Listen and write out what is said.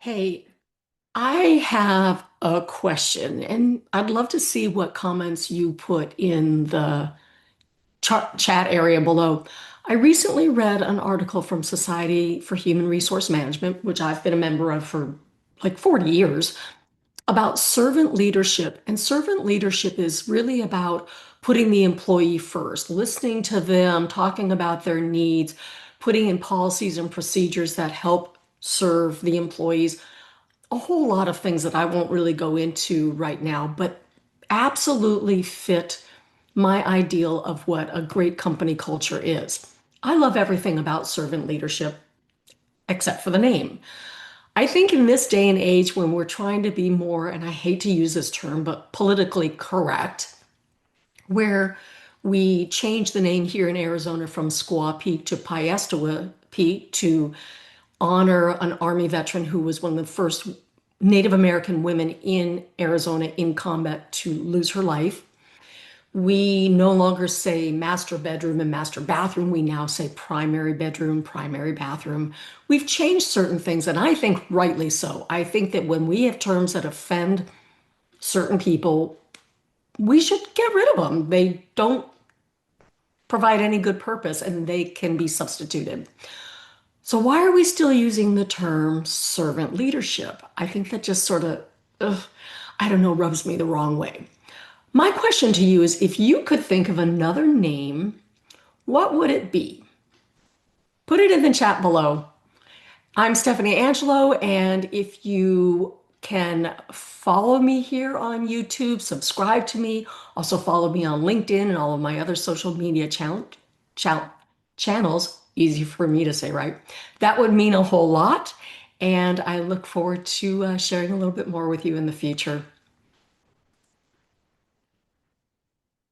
Hey, I have a question, and I'd love to see what comments you put in the chat area below. I recently read an article from Society for Human Resource Management, which I've been a member of for like 40 years, about servant leadership. And servant leadership is really about putting the employee first, listening to them, talking about their needs, putting in policies and procedures that help serve the employees, a whole lot of things that I won't really go into right now, but absolutely fit my ideal of what a great company culture is. I love everything about servant leadership except for the name. I think in this day and age when we're trying to be more, and I hate to use this term, but politically correct, where we changed the name here in Arizona from Squaw Peak to Piestewa Peak to honor an Army veteran who was one of the first Native American women in Arizona in combat to lose her life. We no longer say master bedroom and master bathroom. We now say primary bedroom, primary bathroom. We've changed certain things, and I think rightly so. I think that when we have terms that offend certain people, we should get rid of them. They don't provide any good purpose and they can be substituted. So why are we still using the term servant leadership? I think that just sort of, ugh, I don't know, rubs me the wrong way. My question to you is if you could think of another name, what would it be? Put it in the chat below. I'm Stephanie Angelo, and if you can follow me here on YouTube, subscribe to me, also follow me on LinkedIn and all of my other social media channel, channels, easy for me to say, right? That would mean a whole lot, and I look forward to sharing a little bit more with you in the future.